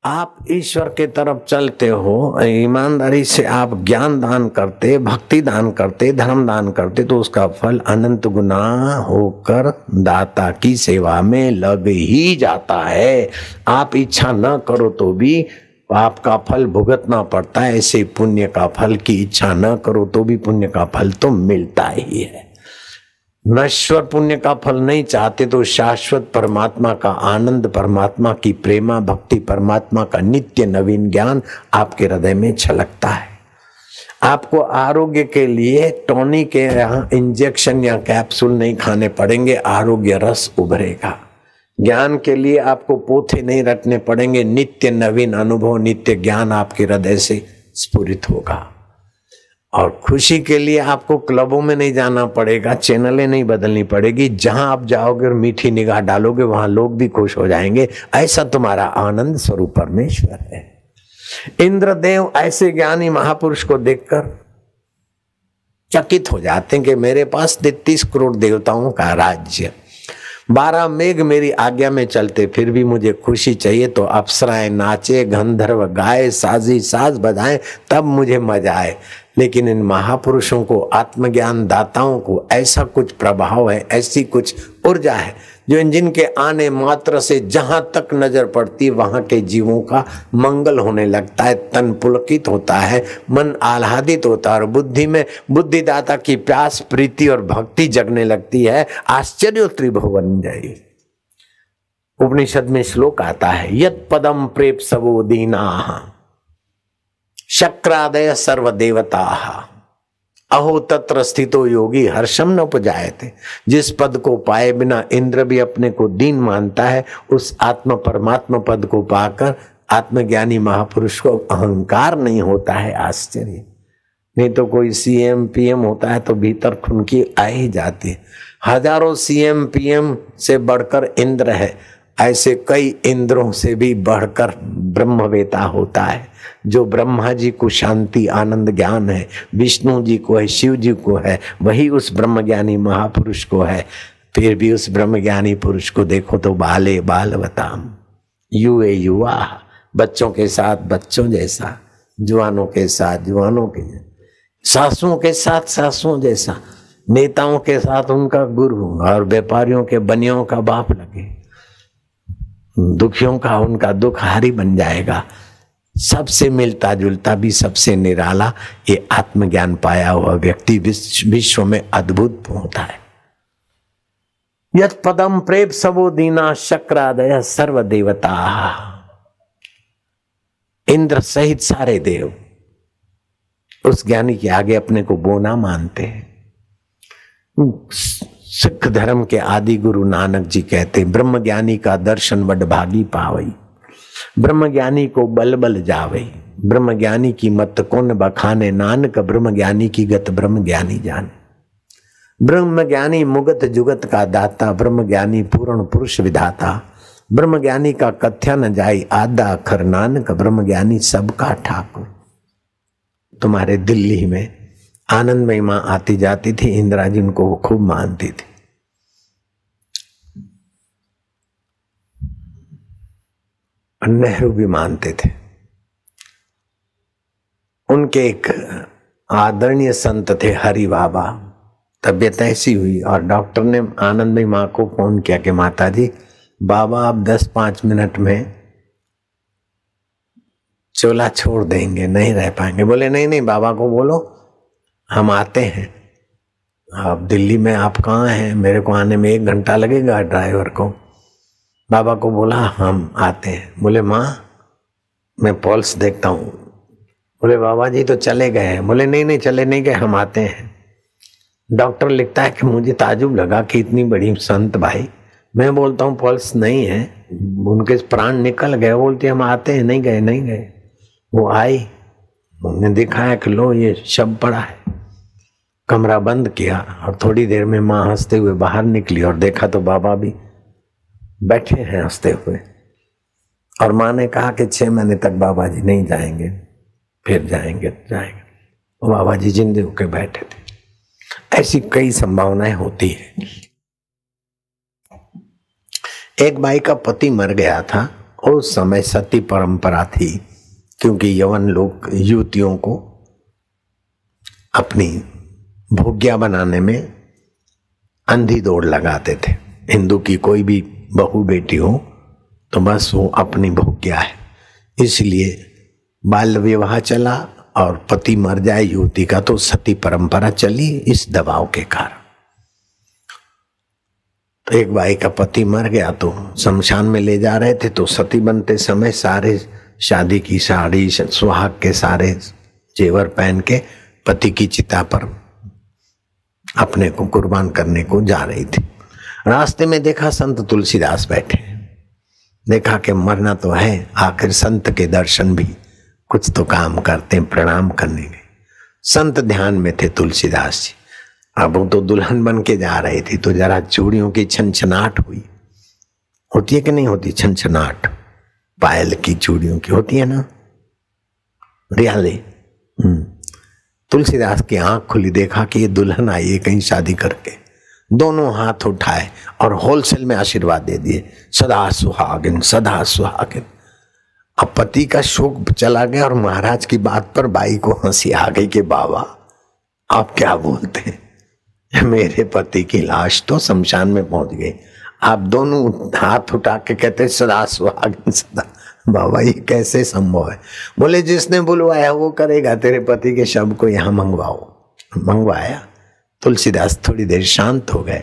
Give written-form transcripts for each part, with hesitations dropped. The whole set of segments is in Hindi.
आप ईश्वर के तरफ चलते हो, ईमानदारी से आप ज्ञान दान करते, भक्ति दान करते, धर्म दान करते, तो उसका फल अनंत गुना होकर दाता की सेवा में लग ही जाता है। आप इच्छा न करो तो भी पाप का फल भुगतना पड़ता है, ऐसे पुण्य का फल की इच्छा न करो तो भी पुण्य का फल तो मिलता ही है। नश्वर पुण्य का फल नहीं चाहते तो शाश्वत परमात्मा का आनंद, परमात्मा की प्रेमा भक्ति, परमात्मा का नित्य नवीन ज्ञान आपके हृदय में छलकता है। आपको आरोग्य के लिए टॉनिक के यहाँ इंजेक्शन या कैप्सूल नहीं खाने पड़ेंगे, आरोग्य रस उभरेगा। ज्ञान के लिए आपको पोथे नहीं रटने पड़ेंगे, नित्य नवीन अनुभव, नित्य ज्ञान आपके हृदय से स्फुरित होगा। और खुशी के लिए आपको क्लबों में नहीं जाना पड़ेगा, चैनलें नहीं बदलनी पड़ेगी। जहां आप जाओगे और मीठी निगाह डालोगे वहां लोग भी खुश हो जाएंगे। ऐसा तुम्हारा आनंद स्वरूप परमेश्वर है। इंद्रदेव ऐसे ज्ञानी महापुरुष को देखकर चकित हो जाते हैं कि मेरे पास 33 करोड़ देवताओं का राज्य, 12 मेघ मेरी आज्ञा में चलते, फिर भी मुझे खुशी चाहिए तो अप्सराएं नाचे, गंधर्व गाए, साजी साज बजाएं, तब मुझे मजा आए। लेकिन इन महापुरुषों को, आत्मज्ञान दाताओं को ऐसा कुछ प्रभाव है, ऐसी कुछ ऊर्जा है जो जिनके आने मात्र से जहां तक नजर पड़ती वहां के जीवों का मंगल होने लगता है, तन पुलकित होता है, मन आह्लादित होता है और बुद्धि में बुद्धिदाता की प्यास, प्रीति और भक्ति जगने लगती है। आश्चर्य त्रिभुवन जय। उपनिषद में श्लोक आता है, यत् पदम प्रेप सबो दीनाः शक्रादय सर्वदेवताः अहो तत्र स्थितो योगी हर्षम न उपजायते। जिस पद को पाए बिना इंद्र भी अपने को दीन मानता है, उस आत्म परमात्मा पद को पाकर आत्मज्ञानी महापुरुष को अहंकार नहीं होता है। आश्चर्य। नहीं तो कोई सीएम पीएम होता है तो भीतर खुनकी आ ही जाती है। हजारों सीएम पीएम से बढ़कर इंद्र है, ऐसे कई इंद्रों से भी बढ़कर ब्रह्मवेता होता है। जो ब्रह्मा जी को शांति आनंद ज्ञान है, विष्णु जी को है, शिव जी को है, वही उस ब्रह्मज्ञानी महापुरुष को है। फिर भी उस ब्रह्मज्ञानी पुरुष को देखो तो बाले बालवताम, युवे युवा, बच्चों के साथ बच्चों जैसा, जवानों के साथ जवानों के, सासुओं के साथ सासुओं जैसा, नेताओं के साथ उनका गुरु और व्यापारियों के बनियों का बाप लगे, दुखियों का उनका दुखहारी बन जाएगा। सबसे मिलता जुलता भी सबसे निराला ये आत्मज्ञान पाया हुआ व्यक्ति विश्व में अद्भुत होता है। यत् पदम प्रेप सबो दीना शक्रादय सर्व देवता। इंद्र सहित सारे देव उस ज्ञानी के आगे अपने को बोना मानते हैं। सिख धर्म के आदि गुरु नानक जी कहते हैं, ब्रह्म ज्ञानी का दर्शन वडभागी पावई, ब्रह्म ज्ञानी को बल बल जावई, ब्रह्म ज्ञानी की मत कौन बखाने, नानक ब्रह्म ज्ञानी की गत ब्रह्म ज्ञानी जाने। ब्रह्म ज्ञानी मुगत जुगत का दाता, ब्रह्म ज्ञानी पूर्ण पुरुष विधाता, ब्रह्म ज्ञानी का कथ्या न जाई आधा अखर, नानक ब्रह्म ज्ञानी सबका ठाकुर। तुम्हारे दिल्ली में आनंदमयी मां आती जाती थी, इंदिरा जी उनको वो खूब मानती थी। नेहरू भी मानते थे। उनके एक आदरणीय संत थे हरि बाबा। तबीयत ऐसी हुई और डॉक्टर ने आनंदमयी मां को फोन किया कि माता जी, बाबा आप 10-5 मिनट में चोला छोड़ देंगे, नहीं रह पाएंगे। बोले नहीं नहीं, बाबा को बोलो हम आते हैं। आप दिल्ली में आप कहाँ हैं? मेरे को आने में 1 घंटा लगेगा ड्राइवर को। बाबा को बोला हम आते हैं। बोले माँ मैं पल्स देखता हूँ। बोले बाबा जी तो चले गए हैं। बोले नहीं नहीं चले नहीं गए, हम आते हैं। डॉक्टर लिखता है कि मुझे ताजुब लगा कि इतनी बड़ी संत भाई, मैं बोलता हूँ पल्स नहीं है, उनके प्राण निकल गए। बोलते हम आते हैं, नहीं गए नहीं गए। वो आई, उन्होंने दिखाया कि लो ये शव पड़ा है। कमरा बंद किया और थोड़ी देर में माँ हंसते हुए बाहर निकली और देखा तो बाबा भी बैठे हैं हंसते हुए। और माँ ने कहा कि 6 महीने तक बाबा जी नहीं जाएंगे, फिर जाएंगे। वो बाबा जी जिंदे होके बैठे थे। ऐसी कई संभावनाएं होती है। एक बाई का पति मर गया था उस समय सती परंपरा थी, क्योंकि यवन लोग युवतियों को अपनी भोग्या बनाने में अंधी दौड़ लगाते थे। हिंदू की कोई भी बहू बेटी हो तो बस वो अपनी भोग्या है, इसलिए बाल विवाह चला और पति मर जाए युवती का तो सती परंपरा चली इस दबाव के कारण। तो एक भाई का पति मर गया तो शमशान में ले जा रहे थे, तो सती बनते समय सारे शादी की साड़ी सुहाग के सारे जेवर पहन के पति की चिता पर अपने को कुर्बान करने को जा रही थी। रास्ते में देखा संत तुलसीदास बैठे, देखा कि मरना तो है, आखिर संत के दर्शन भी कुछ तो काम करते, प्रणाम करने गए। संत ध्यान में थे तुलसीदास जी। अब वो तो दुल्हन बन के जा रही थी, तो जरा चूड़ियों की छनछनाहट हुई, होती है कि नहीं होती छनछनाहट, पायल की चूड़ियों की होती है ना, रियाले। तुलसीदास की आंख खुली, देखा कि ये दुल्हन आई है कहीं शादी करके। दोनों हाथ उठाए और होलसेल में आशीर्वाद दे दिए, सदा सुहागिन सदा सुहागिन। अब पति का शोक चला गया और महाराज की बात पर बाई को हंसी आ गई कि बाबा आप क्या बोलते हैं, मेरे पति की लाश तो शमशान में पहुंच गई, आप दोनों हाथ उठा के कहते सदा सुहागिन सदा। बाबा ये कैसे संभव है? बोले जिसने बुलवाया वो करेगा, तेरे पति के शव को यहाँ मंगवाओ। मंगवाया। तुलसीदास थोड़ी देर शांत हो गए,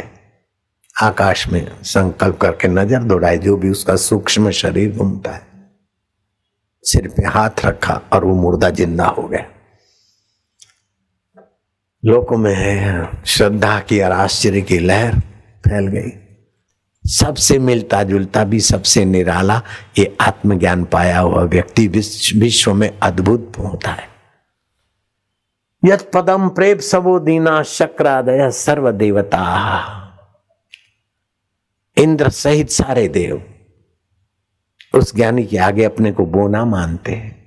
आकाश में संकल्प करके नजर दौड़ाई, जो भी उसका सूक्ष्म शरीर घूमता है, सिर पे हाथ रखा और वो मुर्दा जिंदा हो गया। लोगों में है श्रद्धा की और आश्चर्य की लहर फैल गई। सबसे मिलता जुलता भी सबसे निराला ये आत्मज्ञान पाया हुआ व्यक्ति विश्व में अद्भुत होता है। यत् पदम प्रेम सबो दीना शक्रादय सर्व देवता, इंद्र सहित सारे देव उस ज्ञानी के आगे अपने को बोना मानते हैं।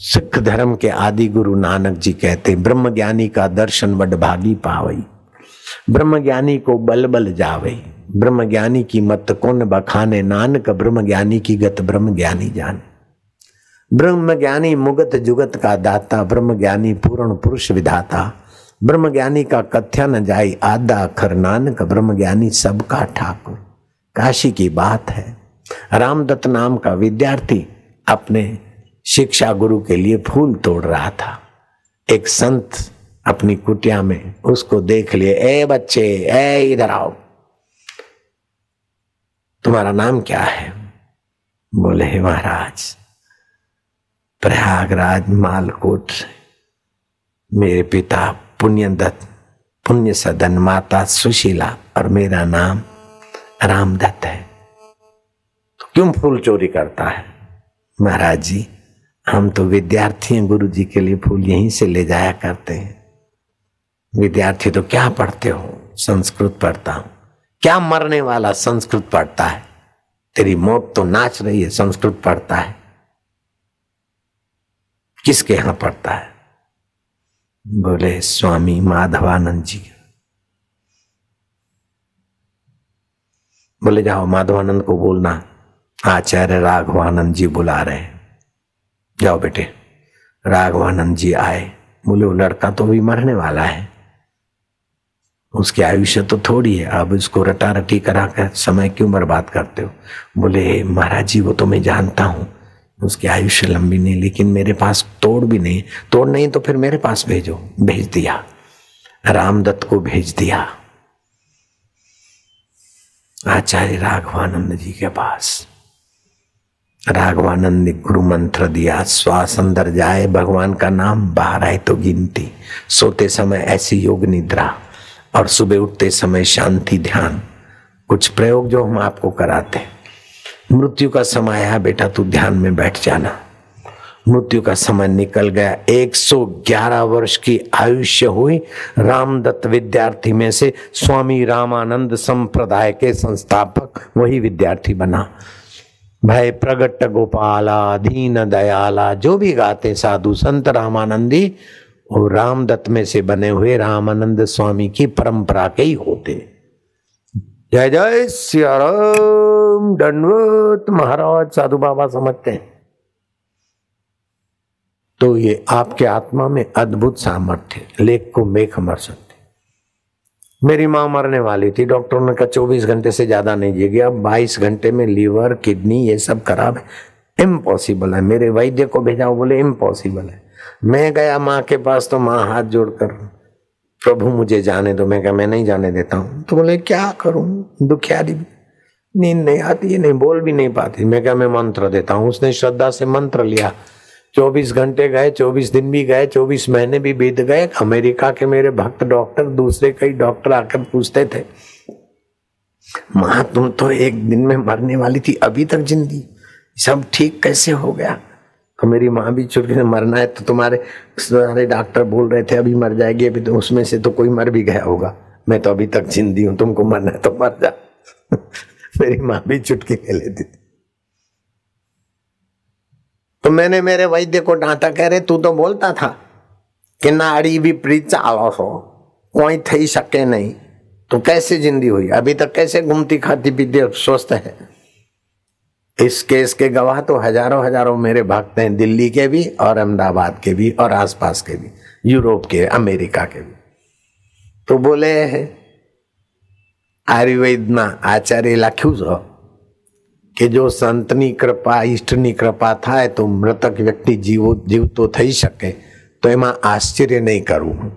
सिख धर्म के आदि गुरु नानक जी कहते, ब्रह्म ज्ञानी का दर्शन बड़ भागी पावई, ब्रह्म ज्ञानी को बल बल जावे, ब्रह्म ज्ञानी की मत कौन बखाने, नानक ब्रह्म ज्ञानी की गत ब्रह्म ज्ञानी जाने। ब्रह्म ज्ञानी मुगत जुगत का दाता, ब्रह्म ज्ञानी पूर्ण पुरुष विधाता, ब्रह्म ज्ञानी का कथ्या न जाई आधा अखर, नानक ब्रह्म ज्ञानी सबका ठाकुर। काशी की बात है, रामदत्त नाम का विद्यार्थी अपने शिक्षा गुरु के लिए फूल तोड़ रहा था। एक संत अपनी कुटिया में उसको देख लिए, ए बच्चे ए इधर आओ, तुम्हारा नाम क्या है? बोले हे महाराज प्रयागराज मालकोट मेरे पिता पुण्यदत्त पुण्य सदन, माता सुशीला और मेरा नाम रामदत्त है। तो क्यों फूल चोरी करता है? महाराज जी हम तो विद्यार्थी हैं, गुरु जी के लिए फूल यहीं से ले जाया करते हैं। विद्यार्थी तो क्या पढ़ते हो? संस्कृत पढ़ता हूं। क्या मरने वाला संस्कृत पढ़ता है? तेरी मौत तो नाच रही है, संस्कृत पढ़ता है। किसके यहां पढ़ता है? बोले स्वामी माधवानंद जी। बोले जाओ माधवानंद को बोलना आचार्य राघवानंद जी बुला रहे हैं, जाओ बेटे। राघवानंद जी आए। बोले वो लड़का तो भी मरने वाला है, उसकी आयुष्य तो थोड़ी है, अब इसको रटा रटी करा कर समय क्यों बर्बाद करते हो? बोले महाराज जी वो तो मैं जानता हूं उसकी आयुष्य लंबी नहीं, लेकिन मेरे पास तोड़ भी नहीं। तोड़ नहीं तो फिर मेरे पास भेजो। भेज दिया, रामदत्त को भेज दिया आचार्य राघवानंद जी के पास। राघवानंद ने गुरु मंत्र दिया, श्वास अंदर जाए भगवान का नाम, बाहर आए तो गिनती। सोते समय ऐसी योग निद्रा और सुबह उठते समय शांति ध्यान। कुछ प्रयोग जो हम आपको कराते हैं। मृत्यु का समय आया बेटा तू ध्यान में बैठ जाना। मृत्यु का समय निकल गया। 111 वर्ष की आयुष्य हुई। रामदत्त विद्यार्थी में से स्वामी रामानंद संप्रदाय के संस्थापक वही विद्यार्थी बना। भय प्रगट गोपाला दीन दयाला जो भी गाते साधु संत रामानंदी और रामदत्त में से बने हुए रामानंद स्वामी की परंपरा के ही होते। जय जय सिया राम, दंडवत महाराज। साधु बाबा समझते हैं। तो ये आपके आत्मा में अद्भुत सामर्थ्य, लेख को मेघ मर सकते। मेरी माँ मरने वाली थी, डॉक्टरों ने कहा 24 घंटे से ज्यादा नहीं जिएगी। अब 22 घंटे में लीवर किडनी ये सब खराब है, इम्पॉसिबल है। मेरे वैद्य को भेजा, बोले इम्पॉसिबल है। मैं गया माँ के पास तो माँ हाथ जोड़कर, प्रभु मुझे जाने दो। मैं कहा मैं नहीं जाने देता हूँ। तो बोले क्या करूं, दुखियारी, नींद नहीं आती है, नहीं बोल भी नहीं पाती। मैं कहा मैं मंत्र देता हूँ। उसने श्रद्धा से मंत्र लिया। 24 घंटे गए, 24 दिन भी गए, 24 महीने भी बीत गए। अमेरिका के मेरे भक्त डॉक्टर, दूसरे कई डॉक्टर आकर पूछते थे, माँ तुम तो एक दिन में मरने वाली थी, अभी तक जिंदी, सब ठीक कैसे हो गया? तो मेरी माँ भी चुटकी से, मरना है तो तुम्हारे डॉक्टर बोल रहे थे अभी मर जाएगी, अभी तो उसमें से तो कोई मर भी गया होगा, मैं तो अभी तक जिंदी हूँ, तुमको मरना है तो मर जा। मेरी माँ भी चुटकी ले लेती थी। तो मैंने मेरे वैद्य को डांटा, कह रहे तू तो बोलता था कि नाड़ी विपरीत चालो हो, कोई थई सके नहीं, तो कैसे जिंदी हुई? अभी तक कैसे घूमती खाती पीती स्वस्थ है? इस केस के गवाह तो हजारों हजारों मेरे भक्त हैं, दिल्ली के भी और अहमदाबाद के भी और आसपास के भी, यूरोप के, अमेरिका के भी। तो बोले आयुर्वेद में आचार्य लख्यू छो કે જો સંતની કૃપા, ઈષ્ટની કૃપા થાય તો મૃતક વ્યક્તિ જીવતો થઈ શકે, તો એમાં આશ્ચર્ય નહીં કરવું।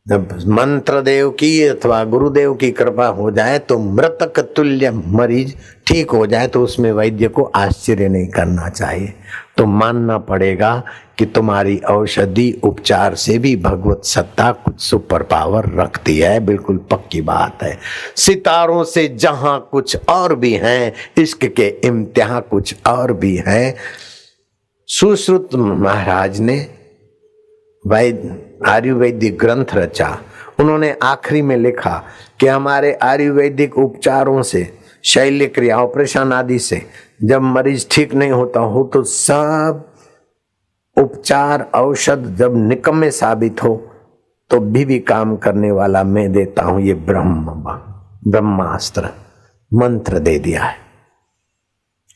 जब मंत्र देव की अथवा गुरुदेव की कृपा हो जाए तो मृतक तुल्य मरीज ठीक हो जाए, तो उसमें वैद्य को आश्चर्य नहीं करना चाहिए। तो मानना पड़ेगा कि तुम्हारी औषधि उपचार से भी भगवत सत्ता कुछ सुपर पावर रखती है, बिल्कुल पक्की बात है। सितारों से जहां कुछ और भी हैं, इश्क के इम्तिहान कुछ और भी हैं। सुश्रुत महाराज ने आयुर्वेदिक ग्रंथ रचा। उन्होंने आखिरी में लिखा कि हमारे आयुर्वेदिक उपचारों से, शैल्य क्रिया, ऑपरेशन आदि से जब मरीज ठीक नहीं होता हो तो सब उपचार औषध जब निकम्मे साबित हो तो भी काम करने वाला मैं देता हूं। ये ब्रह्मास्त्र मंत्र दे दिया है।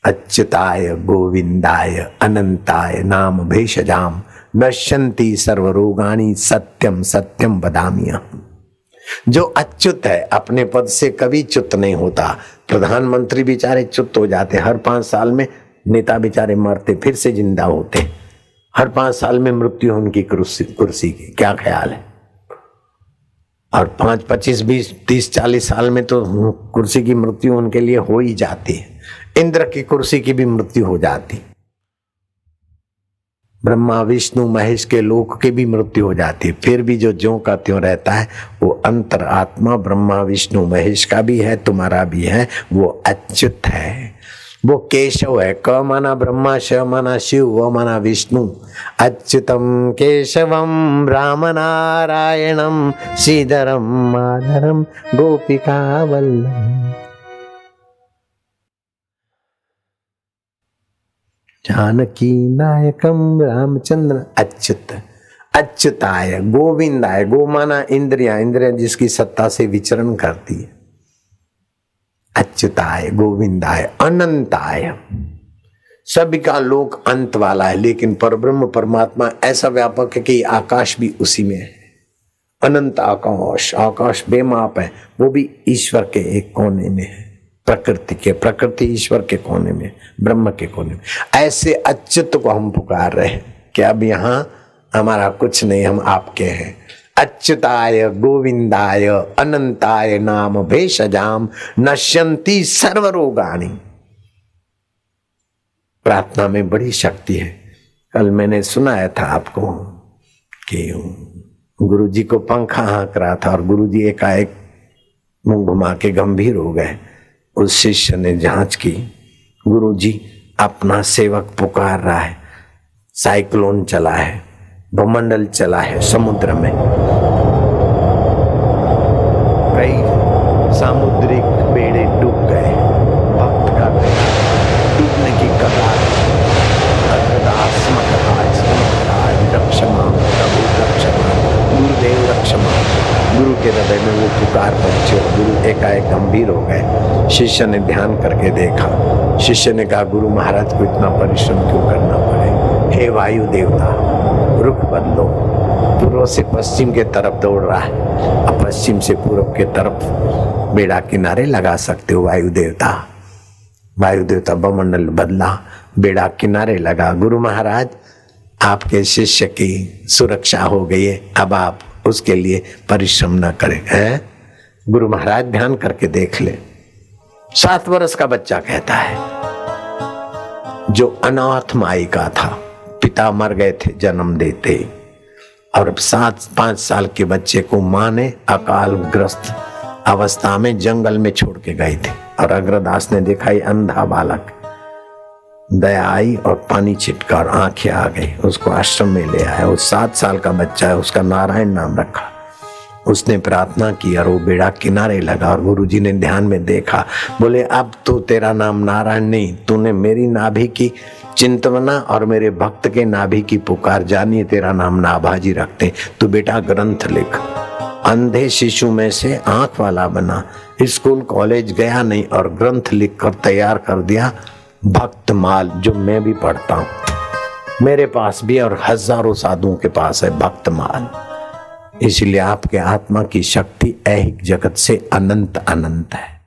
अच्युताय गोविंदाय अनंताय नाम भेषजाम नश्यन्ति सर्वरोगाणि सत्यम सत्यम वदाम्यहम्। जो अच्युत है अपने पद से कभी च्युत नहीं होता। प्रधानमंत्री बेचारे च्युत हो जाते, हर 5 साल में नेता बेचारे मरते फिर से जिंदा होते, हर 5 साल में मृत्यु उनकी कुर्सी की। क्या ख्याल है? और 5, 25, 20, 30, 40 साल में तो कुर्सी की मृत्यु उनके लिए हो ही जाती है। इंद्र की कुर्सी की भी मृत्यु हो जाती, ब्रह्मा विष्णु महेश के लोक की भी मृत्यु हो जाती है। फिर भी जो ज्यों का त्यों रहता है, वो अंतर आत्मा ब्रह्मा विष्णु महेश का भी है, तुम्हारा भी है, वो अच्युत है, वो केशव है। क माना ब्रह्मा, श माना शिव, व माना विष्णु। अच्युतम केशवम राम नारायणम श्रीधरम माधरम गोपिका वल्लभम। जानकी नायकम रामचंद्र। अच्युत, अच्युताय गोविंदाय। गो माना इंद्रिया, इंद्रिया जिसकी सत्ता से विचरण करती है। अच्युताय गोविंदाय अनंताय। सभी का लोक अंत वाला है, लेकिन परब्रह्म परमात्मा ऐसा व्यापक है कि आकाश भी उसी में है। अनंत आकाश, आकाश बेमाप है, वो भी ईश्वर के एक कोने में है। प्रकृति ईश्वर के कोने में, ब्रह्म के कोने में। ऐसे अच्युत को हम पुकार रहे हैं कि अब यहाँ हमारा कुछ नहीं, हम आपके हैं। अच्युताय गोविंदाय अनंताय नाम भेषजाम नश्यन्ति सर्वरोगाणि। प्रार्थना में बड़ी शक्ति है। कल मैंने सुनाया था आपको कि गुरुजी को पंखा हाँक रहा था और गुरुजी एकाएक मुंह घुमा के गंभीर हो गए। उस शिष्य ने जांच की, गुरुजी अपना सेवक पुकार रहा है, साइक्लोन चला है, भूमंडल चला है, समुद्र में कई सामुद्रिक बेड़े डूब गए, भक्त का डूबने की कगार। गुरुदेव रक्षमा। गुरु के हृदय में वो पुकार पहुंचे और गुरु एकाएक गंभीर हो गए। शिष्य ने ध्यान करके देखा। शिष्य ने कहा, गुरु महाराज को इतना परिश्रम क्यों करना पड़े? हे वायु देवता, रुख बदलो। पूर्व से पश्चिम के तरफ दौड़ रहा है, अब पश्चिम से पूर्व के तरफ बेड़ा किनारे लगा सकते हो वायु देवता। वायु देवता बमंडल बदला, बेड़ा किनारे लगा। गुरु महाराज, आपके शिष्य की सुरक्षा हो गई है, अब आप उसके लिए परिश्रम न करें। हैं? गुरु महाराज ध्यान करके देख ले। 7 वर्ष का बच्चा कहता है, जो अनाथ माई का था, पिता मर गए थे जन्म देते, और 5 साल के बच्चे को मां ने अकाल ग्रस्त अवस्था में जंगल में छोड़ के गए थे। और अग्रदास ने देखा, ये अंधा बालक, दया आई और पानी छिटका और आंखें आ गई, उसको आश्रम में ले आया। वो 7 साल का बच्चा है, उसका नारायण नाम रखा। उसने प्रार्थना की और वो बेड़ा किनारे लगा। और गुरुजी ने ध्यान में देखा, बोले, अब तो तेरा नाम नारायण नहीं, तूने मेरी नाभि की चिंतवना और मेरे भक्त के नाभि की पुकार जानी, तेरा नाम नाभाजी रखते। तू बेटा ग्रंथ लिख। अंधे शिशु में से आंख वाला बना, स्कूल कॉलेज गया नहीं और ग्रंथ लिख कर तैयार कर दिया, भक्तमाल, जो मैं भी पढ़ता हूं। मेरे पास भी और हजारों साधुओं के पास है भक्तमाल। इसलिए आपके आत्मा की शक्ति ऐहिक जगत से अनंत अनंत है।